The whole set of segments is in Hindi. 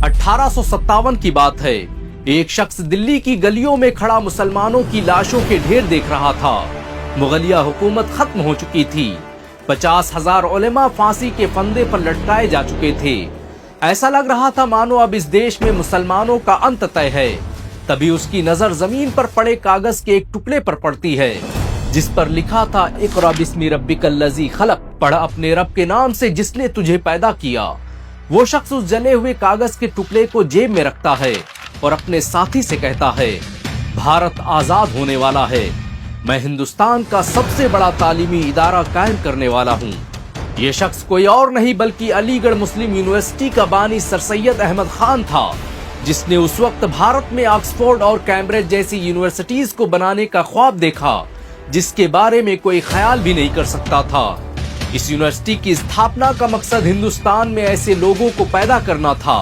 1857 की बात है। एक शख्स दिल्ली की गलियों में खड़ा मुसलमानों की लाशों के ढेर देख रहा था। मुगलिया हुकूमत खत्म हो चुकी थी। 50,000 उलेमा फांसी के फंदे पर लटकाए जा चुके थे। ऐसा लग रहा था मानो अब इस देश में मुसलमानों का अंत तय है। तभी उसकी नजर जमीन पर पड़े कागज के एक टुकड़े पर पड़ती है, जिस पर लिखा था इक़रा बिस्मि रब्बिकल लज़ी खलक़, पढ़ अपने रब के नाम से जिसने तुझे पैदा किया। वो शख्स उस जले हुए कागज के टुकड़े को जेब में रखता है और अपने साथी से कहता है, भारत आजाद होने वाला है। मैं हिंदुस्तान का सबसे बड़ा तालीमी इदारा कायम करने वाला हूँ। ये शख्स कोई और नहीं बल्कि अलीगढ़ मुस्लिम यूनिवर्सिटी का बानी सर सैयद अहमद खान था, जिसने उस वक्त भारत में ऑक्सफोर्ड और कैम्ब्रिज जैसी यूनिवर्सिटीज को बनाने का ख्वाब देखा, जिसके बारे में कोई ख्याल भी नहीं कर सकता था। इस यूनिवर्सिटी की स्थापना का मकसद हिंदुस्तान में ऐसे लोगों को पैदा करना था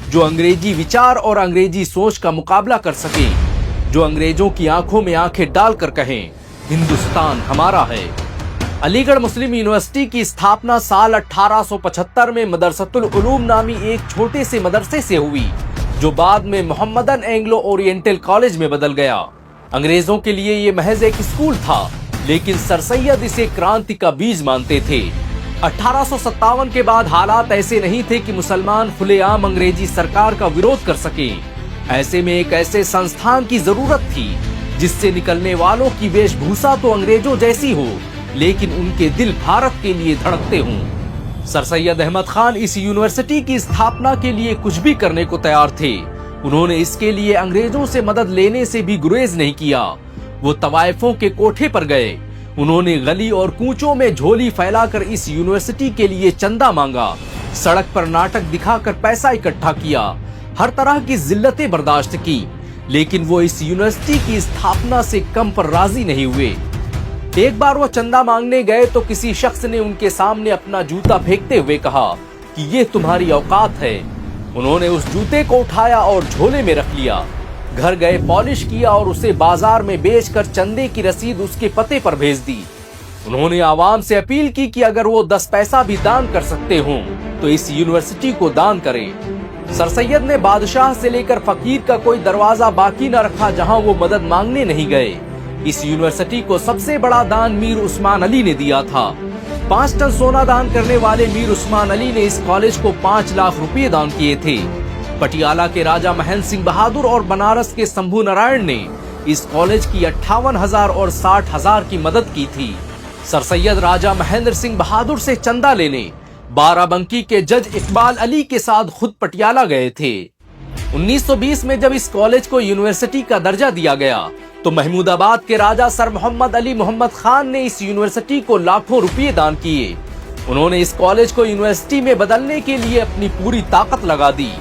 जो अंग्रेजी विचार और अंग्रेजी सोच का मुकाबला कर सके, जो अंग्रेजों की आंखों में आंखें डालकर कहें, हिंदुस्तान हमारा है। अलीगढ़ मुस्लिम यूनिवर्सिटी की स्थापना साल 1875 में मदरसतुल उलूम नामी एक छोटे से मदरसे से हुई, जो बाद में मोहम्मदन एंग्लो ओरिएंटल कॉलेज में बदल गया। अंग्रेजों के लिए ये महज एक स्कूल था, लेकिन सर सैयद इसे क्रांति का बीज मानते थे। 1857 के बाद हालात ऐसे नहीं थे कि मुसलमान खुलेआम अंग्रेजी सरकार का विरोध कर सके। ऐसे में एक ऐसे संस्थान की जरूरत थी जिससे निकलने वालों की वेशभूषा तो अंग्रेजों जैसी हो, लेकिन उनके दिल भारत के लिए धड़कते हों। सर सैयद अहमद खान इस यूनिवर्सिटी की स्थापना के लिए कुछ भी करने को तैयार थे। उन्होंने इसके लिए अंग्रेजों से मदद लेने से भी गुरेज नहीं किया। वो तवाइफों के कोठे पर गए। उन्होंने गली और कूचों में झोली फैलाकर इस यूनिवर्सिटी के लिए चंदा मांगा, सड़क पर नाटक दिखाकर पैसा इकट्ठा किया, हर तरह की जिल्लतें बर्दाश्त की, लेकिन वो इस यूनिवर्सिटी की स्थापना से कम पर राजी नहीं हुए। एक बार वो चंदा मांगने गए तो किसी शख्स ने उनके सामने अपना जूता फेंकते हुए कहा कि ये तुम्हारी औकात है। उन्होंने उस जूते को उठाया और झोले में रख लिया। घर गए, पॉलिश किया और उसे बाजार में बेचकर चंदे की रसीद उसके पते पर भेज दी। उन्होंने आवाम से अपील की कि अगर वो 10 पैसा भी दान कर सकते हों तो इस यूनिवर्सिटी को दान करें। सर सैयद ने बादशाह से लेकर फकीर का कोई दरवाजा बाकी न रखा जहां वो मदद मांगने नहीं गए। इस यूनिवर्सिटी को सबसे बड़ा दान मीर उस्मान अली ने दिया था। 5 टन सोना दान करने वाले मीर उस्मान अली ने इस कॉलेज को 5 लाख रुपए दान किए थे। पटियाला के राजा महेंद्र सिंह बहादुर और बनारस के शंभू नारायण ने इस कॉलेज की 58,000 और 60,000 की मदद की थी। सर सैयद राजा महेंद्र सिंह बहादुर से चंदा लेने बाराबंकी के जज इकबाल अली के साथ खुद पटियाला गए थे। 1920 में जब इस कॉलेज को यूनिवर्सिटी का दर्जा दिया गया तो महमूदाबाद के राजा सर मोहम्मद अली मोहम्मद खान ने इस यूनिवर्सिटी को लाखों रुपए दान किए। उन्होंने इस कॉलेज को यूनिवर्सिटी में बदलने के लिए अपनी पूरी ताकत लगा दी।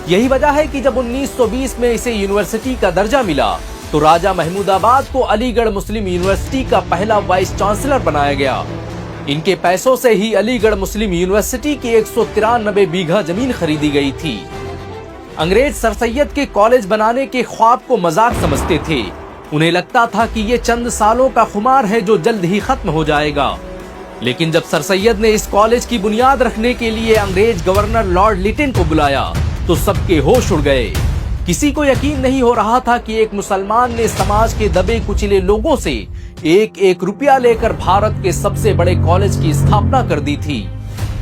यही वजह है कि जब 1920 में इसे यूनिवर्सिटी का दर्जा मिला तो राजा महमूदाबाद को अलीगढ़ मुस्लिम यूनिवर्सिटी का पहला वाइस चांसलर बनाया गया। इनके पैसों से ही अलीगढ़ मुस्लिम यूनिवर्सिटी की 193 बीघा जमीन खरीदी गई थी। अंग्रेज सर सैयद के कॉलेज बनाने के ख्वाब को मजाक समझते थे। उन्हें लगता था कि ये चंद सालों का खुमार है जो जल्द ही खत्म हो जाएगा। लेकिन जब सर सैयद ने इस कॉलेज की बुनियाद रखने के लिए अंग्रेज गवर्नर लॉर्ड लिटिन को बुलाया तो सबके होश उड़ गए। किसी को यकीन नहीं हो रहा था कि एक मुसलमान ने समाज के दबे कुचले लोगों से 1-1 रुपया लेकर भारत के सबसे बड़े कॉलेज की स्थापना कर दी थी।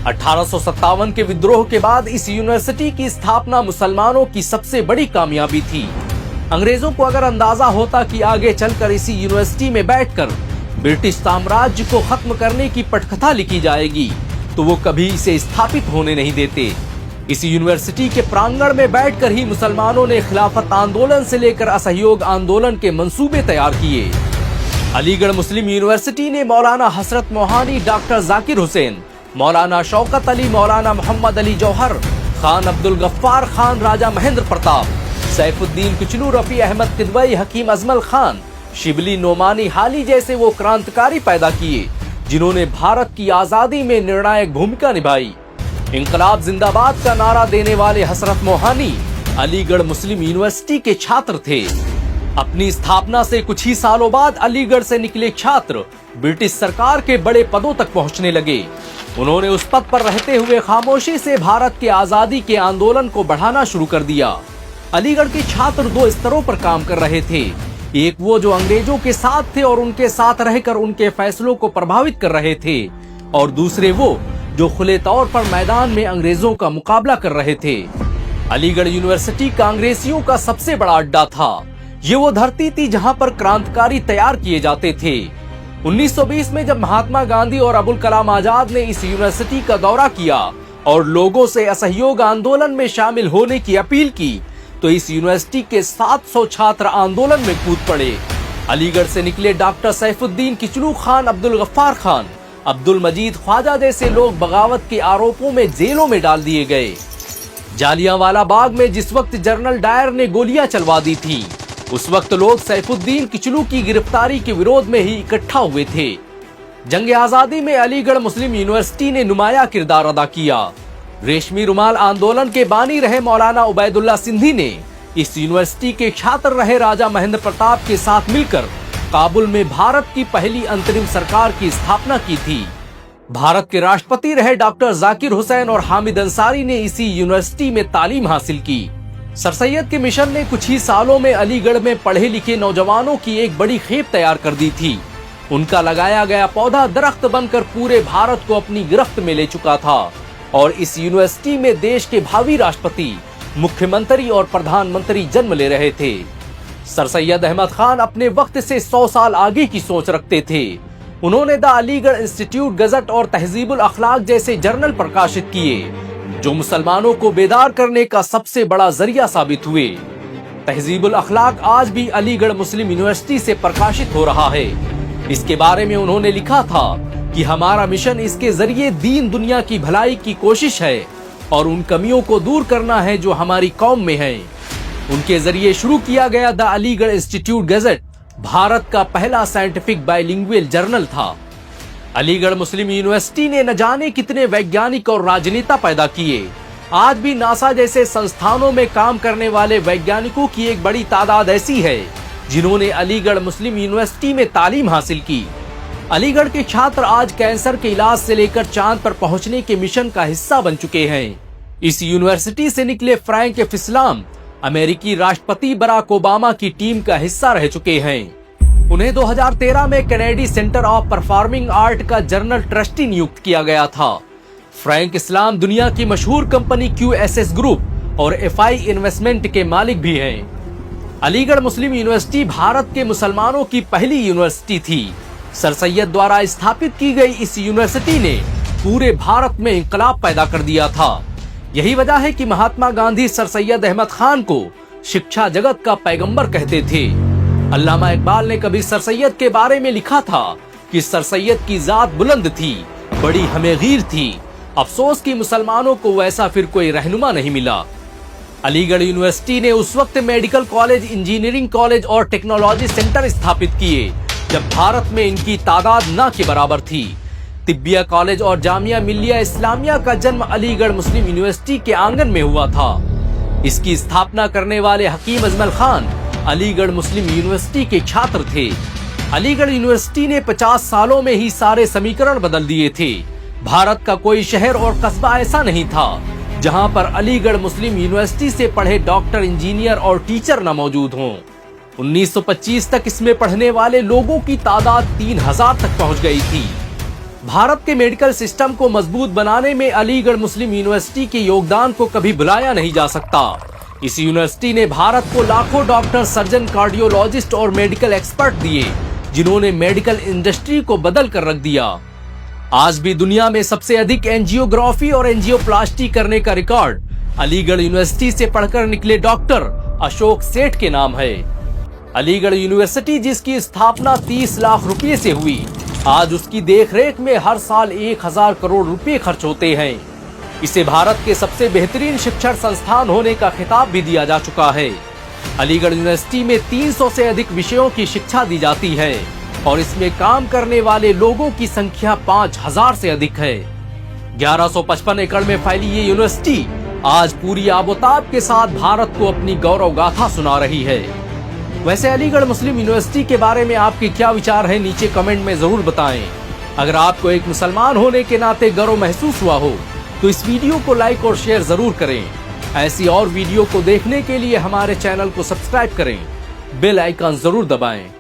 1857 के विद्रोह के बाद इस यूनिवर्सिटी की स्थापना मुसलमानों की सबसे बड़ी कामयाबी थी। अंग्रेजों को अगर अंदाजा होता कि आगे चलकर इसी यूनिवर्सिटी में बैठकर ब्रिटिश साम्राज्य को खत्म करने की पटकथा लिखी जाएगी तो वो कभी इसे स्थापित होने नहीं देते। इस यूनिवर्सिटी के प्रांगण में बैठकर ही मुसलमानों ने खिलाफत आंदोलन से लेकर असहयोग आंदोलन के मंसूबे तैयार किए। अलीगढ़ मुस्लिम यूनिवर्सिटी ने मौलाना हसरत मोहानी, डॉक्टर जाकिर हुसैन, मौलाना शौकत अली, मौलाना मोहम्मद अली जौहर, खान अब्दुल गफ्फार खान, राजा महेंद्र प्रताप, सैफुद्दीन कुचलू, रफी अहमद किदवई, हकीम अजमल खान, शिबली नोमानी हाली जैसे वो क्रांतिकारी पैदा किए जिन्होंने भारत की आजादी में निर्णायक भूमिका निभाई। इंकलाब जिंदाबाद का नारा देने वाले हसरत मोहानी अलीगढ़ मुस्लिम यूनिवर्सिटी के छात्र थे। अपनी स्थापना से कुछ ही सालों बाद अलीगढ़ से निकले छात्र ब्रिटिश सरकार के बड़े पदों तक पहुंचने लगे। उन्होंने उस पद पर रहते हुए खामोशी से भारत के आजादी के आंदोलन को बढ़ाना शुरू कर दिया। अलीगढ़ के छात्र दो स्तरों पर काम कर रहे थे। एक वो जो अंग्रेजों के साथ थे और उनके साथ रहकर उनके फैसलों को प्रभावित कर रहे थे, और दूसरे वो जो खुले तौर पर मैदान में अंग्रेजों का मुकाबला कर रहे थे। अलीगढ़ यूनिवर्सिटी कांग्रेसियों का सबसे बड़ा अड्डा था। ये वो धरती थी जहां पर क्रांतिकारी तैयार किए जाते थे। 1920 में जब महात्मा गांधी और अबुल कलाम आजाद ने इस यूनिवर्सिटी का दौरा किया और लोगों से असहयोग आंदोलन में शामिल होने की अपील की, तो इस यूनिवर्सिटी के 700 छात्र आंदोलन में कूद पड़े। अलीगढ़ से निकले डॉक्टर सैफुद्दीन किचलू खान, अब्दुल गफ्फार खान, अब्दुल मजीद ख्वाजा जैसे लोग बगावत के आरोपों में जेलों में डाल दिए गए। जालियांवाला बाग में जिस वक्त जनरल डायर ने गोलियां चलवा दी थी, उस वक्त लोग सैफुद्दीन किचलू की गिरफ्तारी के विरोध में ही इकट्ठा हुए थे। जंग आजादी में अलीगढ़ मुस्लिम यूनिवर्सिटी ने नुमाया किरदार अदा किया। रेशमी रुमाल आंदोलन के बानी रहे मौलाना उबैदुल्ला सिंधी ने इस यूनिवर्सिटी के छात्र रहे राजा महेंद्र प्रताप के साथ मिलकर काबुल में भारत की पहली अंतरिम सरकार की स्थापना की थी। भारत के राष्ट्रपति रहे डॉक्टर जाकिर हुसैन और हामिद अंसारी ने इसी यूनिवर्सिटी में तालीम हासिल की। सर सैयद के मिशन ने कुछ ही सालों में अलीगढ़ में पढ़े लिखे नौजवानों की एक बड़ी खेप तैयार कर दी थी। उनका लगाया गया पौधा दरख्त बनकर पूरे भारत को अपनी गिरफ्त में ले चुका था और इस यूनिवर्सिटी में देश के भावी राष्ट्रपति, मुख्यमंत्री और प्रधानमंत्री जन्म ले रहे थे। सर सैयद अहमद खान अपने वक्त से 100 साल आगे की सोच रखते थे। उन्होंने द अलीगढ़ इंस्टीट्यूट गजट और तहजीबुल अखलाक जैसे जर्नल प्रकाशित किए, जो मुसलमानों को बेदार करने का सबसे बड़ा जरिया साबित हुए। तहजीबुल अखलाक आज भी अलीगढ़ मुस्लिम यूनिवर्सिटी से प्रकाशित हो रहा है। इसके बारे में उन्होंने लिखा था कि हमारा मिशन इसके जरिए दीन दुनिया की भलाई की कोशिश है और उन कमियों को दूर करना है जो हमारी कौम में है। उनके जरिए शुरू किया गया the Aligarh institute gazette Bharat का पहला साइंटिफिक बाइलिंगुअल जर्नल था। अलीगढ़ मुस्लिम यूनिवर्सिटी ने न जाने कितने वैज्ञानिक और राजनेता पैदा किए। आज भी नासा जैसे संस्थानों में काम करने वाले वैज्ञानिकों की एक बड़ी तादाद ऐसी है जिन्होंने अलीगढ़ मुस्लिम यूनिवर्सिटी में तालीम हासिल की। अलीगढ़ के छात्र आज कैंसर के इलाज से लेकर चांद पर पहुंचने के मिशन का हिस्सा बन चुके हैं। इस यूनिवर्सिटी से निकले फ्रैंक एफ इस्लाम अमेरिकी राष्ट्रपति बराक ओबामा की टीम का हिस्सा रह चुके हैं। उन्हें 2013 में Kennedy centre of performing art का जनरल ट्रस्टी नियुक्त किया गया था। फ्रैंक इस्लाम दुनिया की मशहूर कंपनी QSS ग्रुप और FI इन्वेस्टमेंट के मालिक भी हैं। अलीगढ़ मुस्लिम यूनिवर्सिटी भारत के मुसलमानों की पहली यूनिवर्सिटी थी। सर सैयद द्वारा स्थापित की गई इस यूनिवर्सिटी ने पूरे भारत में इंकलाब पैदा कर दिया था। यही वजह है कि महात्मा गांधी सर सैयद अहमद खान को शिक्षा जगत का पैगंबर कहते थे। अल्लामा इकबाल ने कभी सर सैयद के बारे में लिखा था कि सर सैयद की जात बुलंद थी, बड़ी हमेगीर थी। अफसोस कि मुसलमानों को वैसा फिर कोई रहनुमा नहीं मिला। अलीगढ़ यूनिवर्सिटी ने उस वक्त मेडिकल कॉलेज, इंजीनियरिंग कॉलेज और टेक्नोलॉजी सेंटर स्थापित किए जब भारत में इनकी तादाद न के बराबर थी। तिब्बिया कॉलेज और जामिया मिल्लिया इस्लामिया का जन्म अलीगढ़ मुस्लिम यूनिवर्सिटी के आंगन में हुआ था। इसकी स्थापना करने वाले हकीम अजमल खान अलीगढ़ मुस्लिम यूनिवर्सिटी के छात्र थे। अलीगढ़ यूनिवर्सिटी ने 50 सालों में ही सारे समीकरण बदल दिए थे। भारत का कोई शहर और कस्बा ऐसा नहीं था जहां पर अलीगढ़ मुस्लिम यूनिवर्सिटी से पढ़े डॉक्टर, इंजीनियर और टीचर न मौजूद हों। 1925 तक इसमें पढ़ने वाले लोगों की तादाद 3000 तक पहुंच गई थी। भारत के मेडिकल सिस्टम को मजबूत बनाने में अलीगढ़ मुस्लिम यूनिवर्सिटी के योगदान को कभी भुलाया नहीं जा सकता। इस यूनिवर्सिटी ने भारत को लाखों डॉक्टर, सर्जन, कार्डियोलॉजिस्ट और मेडिकल एक्सपर्ट दिए, जिन्होंने मेडिकल इंडस्ट्री को बदल कर रख दिया। आज भी दुनिया में सबसे अधिक एंजियोग्राफी और एंजियोप्लास्टी करने का रिकॉर्ड अलीगढ़ यूनिवर्सिटी से पढ़कर निकले डॉक्टर अशोक सेठ के नाम है। अलीगढ़ यूनिवर्सिटी जिसकी स्थापना 30 लाख रुपए से हुई, आज उसकी देखरेख में हर साल 1000 करोड़ रुपए खर्च होते हैं। इसे भारत के सबसे बेहतरीन शिक्षण संस्थान होने का खिताब भी दिया जा चुका है। अलीगढ़ यूनिवर्सिटी में 300 से अधिक विषयों की शिक्षा दी जाती है और इसमें काम करने वाले लोगों की संख्या 5000 से अधिक है। 1155 एकड़ में फैली ये यूनिवर्सिटी आज पूरी आबोताब के साथ भारत को अपनी गौरव गाथा सुना रही है। वैसे अलीगढ़ मुस्लिम यूनिवर्सिटी के बारे में आपके क्या विचार हैं, नीचे कमेंट में जरूर बताएं। अगर आपको एक मुसलमान होने के नाते गर्व महसूस हुआ हो तो इस वीडियो को लाइक और शेयर जरूर करें। ऐसी और वीडियो को देखने के लिए हमारे चैनल को सब्सक्राइब करें, बेल आइकन जरूर दबाएं।